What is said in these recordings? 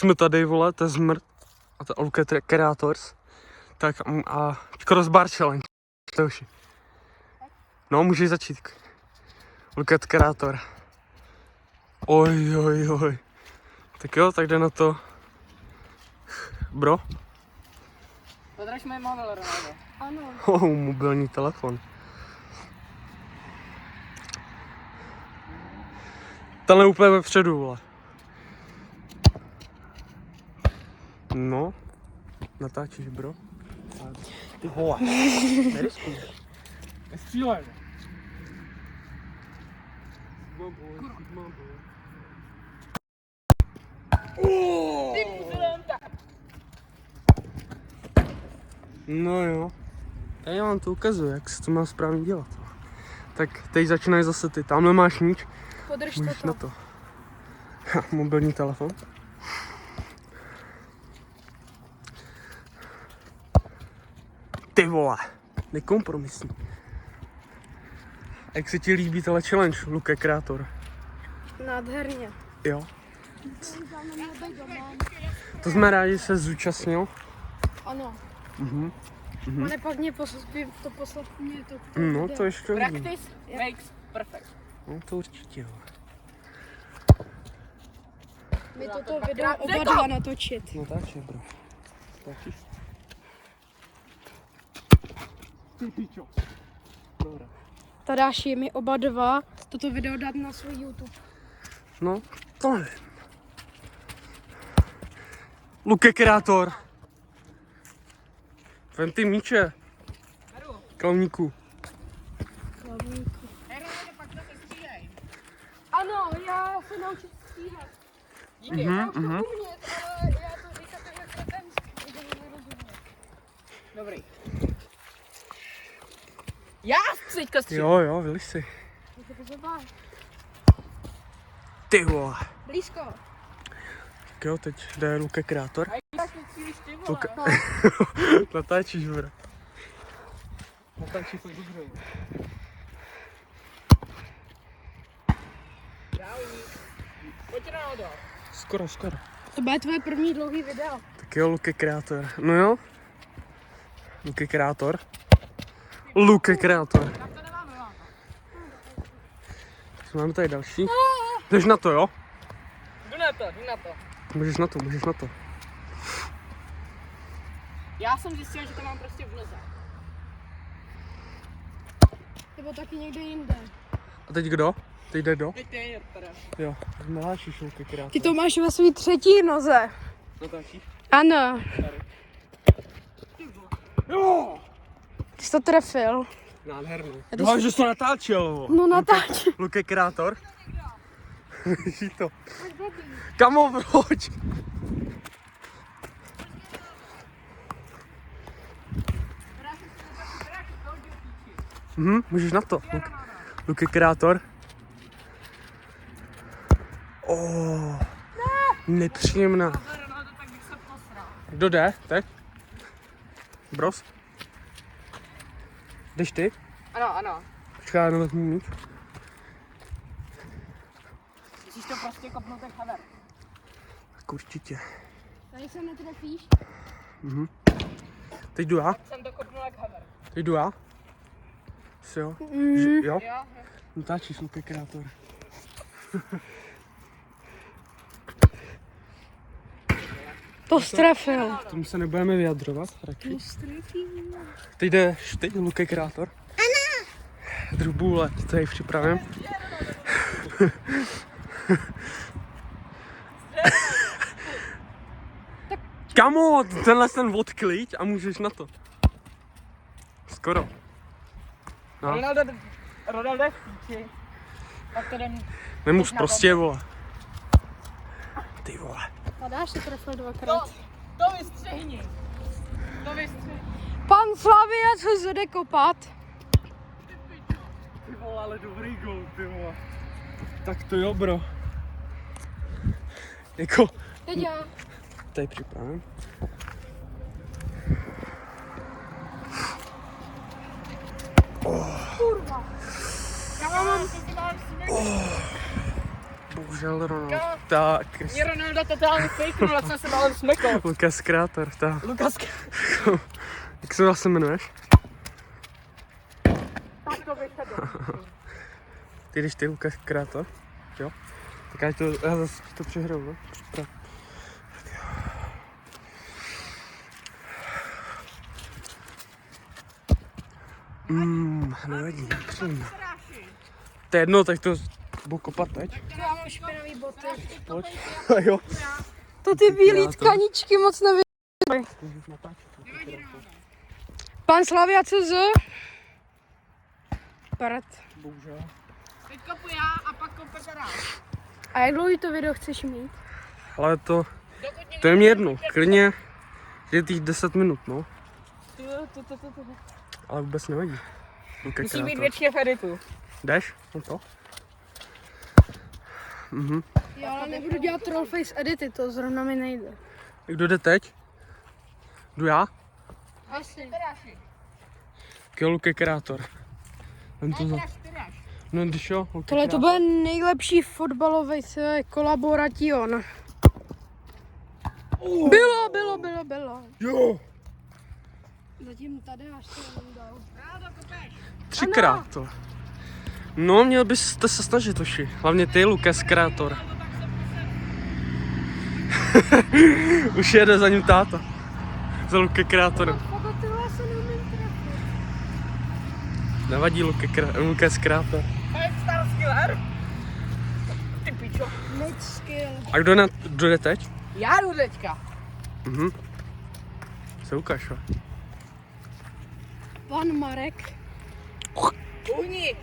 jsme tady, vole, to je zmrt. A to Luke Creators. Tak a crossbar challenge. No, můžeš začít. Luke Creator. Oj. Tak jo, tak jde na to. Bro? Podraž mi mobil, Ronaldo. Ano. Mobilní telefon. Tenhle úplně vepředu, vole. No. Natáčíš, bro? Ty vole. Neriskuj. Nestřílej. No jo. Já vám to ukazuju, jak se to má správně dělat. Tak teď začínají zase ty. Tamhle máš míč. Podrž Můžeš to. na to. Mobilní telefon. Ty vole. Nekompromisní. Jak se ti líbí tenhle challenge, Luke Creator? Nádherně. Jo. To jsme rádi, že se zúčastnil. Ano. Mhm. Ale pak mě to poslat mě to. No to ještě uvidím. Practice makes perfect. No to určitě, jo. My toto video oba dva natočit. No tak je, bro. Taky. Ty pičo. Dobrá. Tadáši, my oba dva toto video dát na svůj YouTube. No, to nevím. Luke Creator. Vem ty míče. Klauníku. Ano, já se naučím stříhat. Díky. Já už to umět, ale já to říkám takhle kretensky, protože nerozumím. Dobrý. Já teďka střílím. Jo, vyliš si. Ty vole. Blízko. Tak jo, teď jde Luke Creator. A jak střílíš ty vole? Luka. Natáčíš, bro. Natáčíš tak dobře. Pojď Ronaldo. Skoro. To bude tvoje první dlouhý video. Tak jo, Luke Creator. No jo. Luke Creator. Luke Creator. Tak to nemáme, jo. Máme tady další. Jdeš na to, jo? Jdu na to. Můžeš na to. Já jsem zjistil, že to mám prostě v noze. Nebo taky někde jinde. A teď kdo? Teď jde do? Teď ty, teda. Jo, naláčíš Luke Creator. Ty to máš ve své třetí noze. Natáčíš? Ano. Jo! Ty jsi to trefil. Nádherný. No, že jsi to natáčel, No natáč. Luke Creator. Vidíš to? Kamo, proč? Můžeš na to. Luke Creator. Nepříjemná. Ronaldo, tak bych se posral. Kdo jde? Teď? Bros? Jdeš ty? Ano. Počká, já nevezmu míč. Musíš to prostě kopnout jak haver. Tak určitě. Tady se netrefíš. Teď jdu já. Jsem to kopnul jak haver. Teď jdu já. Jo? Jo? Jo? Natáčíš Luke Creator. To strefil. K tomu se nebudeme vyjadřovat, radši. Teď jdeš ty, Luke Creator. Ano. Drubůle, tady připravím. Kamo, tenhle ten odklíč a můžeš na to. Skoro. No. Ronaldo je v píči. Tak to jdem. Nemus prostě, vole. Ty vole. Tadáš se trefil dvakrát. To vystřihni. Pan Slaviac ho jde kopat. Ty vole, ale dobrý gol, ty vole. Tak to jo, bro. Jako, Teď já. tady připravím. Kurva. Já mám Bohužel Ronaldo. Tak, Mě Ronaldo totálně fejknul, já jsem se málem smekl. Lukas Krátor, tak. Lukas, Jak se zase jmenuješ? tak to vyšedl. Ty jdeš ty, Lukas Krátor? Jo? Tak já zase to přehraju, no? Tak. Nevadí, přijím. To je jedno, tak to budu kopat teď. Já mám špinavý boty. Pojď. Jo. To ty bílý Já to- tkaničky moc nevidí. Pan Slavia, co z? Parat. Bohužel. Teď kopu já a pak kope teda. A jak dlouhý to video chceš mít? Ale to je mě jedno, klidně je těch 10 minut, no. Ale vůbec nevadí. Lukas Musí být Krátor. většině v editu. Jdeš na to? Já ale nebudu dělat trollface edity, to zrovna mi nejde. Kdo jde teď? Jdu já? Asi. Kdo Lukas Krátor? Vem to za... No když jo, Lukas Tohle to Krátor. bude nejlepší fotbalový kolaboration. Bylo. Jo! Zatím tady až to jenom dal. 3krát to. No, měl byste se snažit, Toši. Hlavně ty, Lukas Krátor. Už jede za ním táta. Za Lukas Krátorem. Fakt tyhle se neumím trefit. Nevadí Lukas Krátor. To je star skiller. Ty pičo. Mid skill. A kdo jde teď? Já jdu teďka. Se ukáž, jo. Pan Marek. Uhni.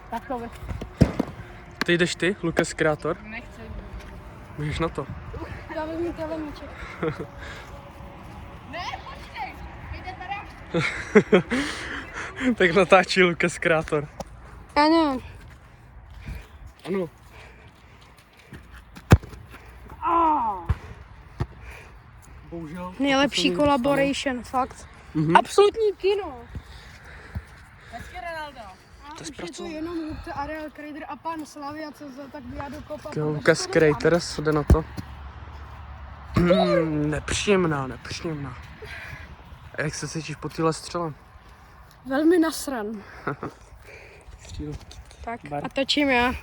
Tak to Ty jdeš ty, Lukas Krátor? nechci. Můžeš na to. Já vezmu telemíček. Ne, počkej. Jde teda. Tak natáčí Lukas Krátor. Ano. Ano. Bohužel. Nejlepší collaboration, fakt. Mhm. Absolutní kino. Hezky Ronaldo. A už je to jenom Lukte, Ariel Krader a pan Slavia, co za tak by já dokopal. Lukas Krátor jde na to. Nepříjemná. A jak se cítíš po téhle střele? Velmi nasran. Tak Bar. a točím já.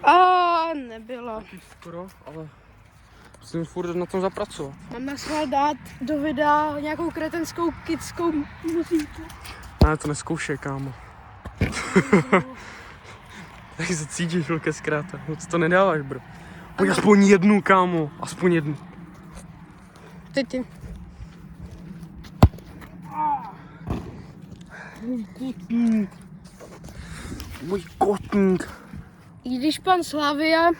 A nebylo. Skoro, ale musím furt na tom zapracovat. Mám na schvál dát do videa nějakou kretenskou kidskou muzíku. Ne, to neskoušej, kámo. Jak se cítíš, Lukas Krátor? Moc to nedáváš, bro. Pojď aspoň jednu, kámo. Aspoň jednu. Ty. Můj kotník. I když pan Slavia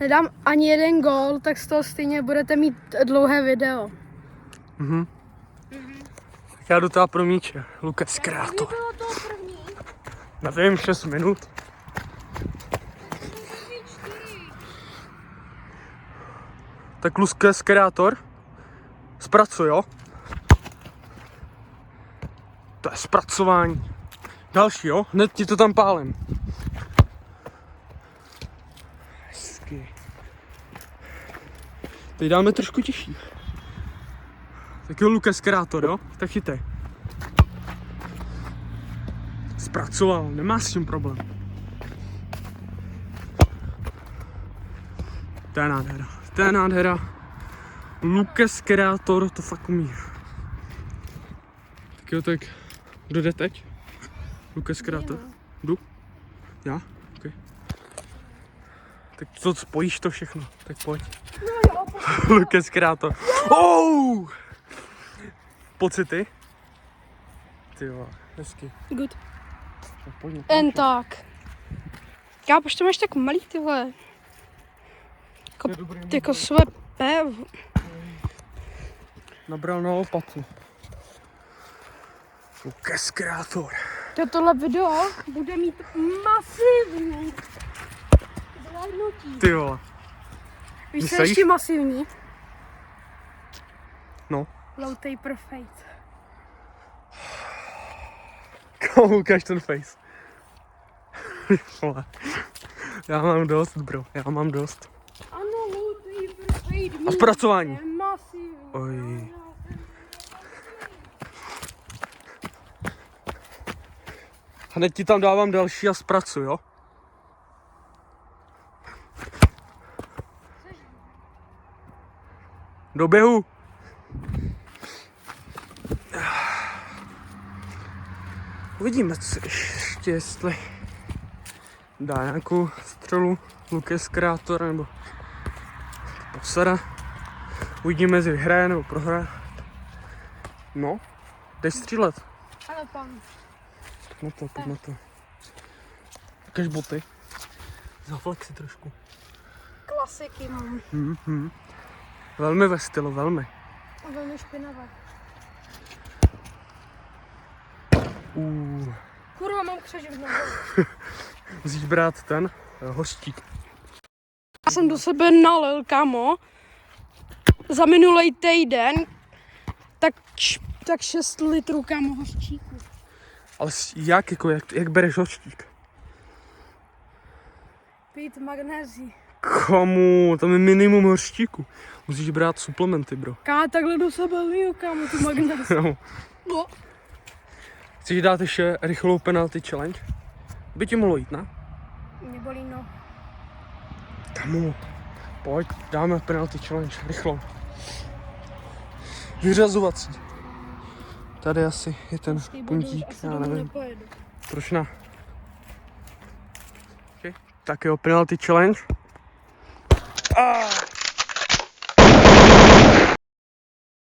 nedám ani jeden gól, tak z toho stejně budete mít dlouhé video. Tak já jdu teda pro míče. Lukas Krátor. Bylo to první. Nevím, 6 minut. Tak Lukas Krátor. Zpracuj, jo? To je zpracování. Další, jo? Hned ti to tam pálím. Hezky. Teď dáme trošku těžší. Tak jo, Lukas Krátor, jo? Tak chytej. Zpracoval, nemá s tím problém. To je nádhera. Lukas Krátor to fakt umí. Tak jo, tak kdo jde teď? Lukas Krátor? Jdu? Já? OK. Tak to spojíš to všechno, tak pojď. Lukas Krátor. Oh! Pocity? Ty jo, hezky. Good. Tak pojď na Jen tak. Já proč to máš tak malý tyhle? Jako své pév. Nabral na lopatu. Lukas Krátor. Tohle video bude mít masivní zhlédnutí. Ty vole. Víš, co Myslíš? ještě masivní? No. Low taper fade. Ukaž ten face. Vole. Já mám dost, bro. Já mám dost. Ano, low taper fade. A zpracování. Je masivní. Oj. Hned ti tam dávám další a zpracuj, jo? Do běhu. Uvidíme, co ještě, jestli dá nějakou střelu Lucas Creator nebo posada. Uvidíme, jestli vyhraje nebo prohraje. No, jdeš střílet. Ano, pan. Pojď na to. Ukaž boty. Zaflex si trošku. Klasiky mám. Velmi ve stylu, velmi. A velmi špinavé. Kurva, mám křeč v nohou. Musíš brát ten hořčík. Já jsem do sebe nalil, kamo, za minulej týden tak 6 litrů, kamo, hořčíku. Ale jak bereš hořčík? Pít magnézii. Komu? Tam je minimum hořčíku. Musíš brát suplementy, bro. Ká takhle do sebe liju, kamo, tu magnézii. No. No. Chceš dát ještě rychlou penalty challenge? By ti mohlo jít, ne? Mě bolí no. Kamu, pojď, dáme penalty challenge, rychlou. Vyřazovací. Tady asi je ten puntík, já nevím. Proč ne? Okay. Tak jo, penalty challenge.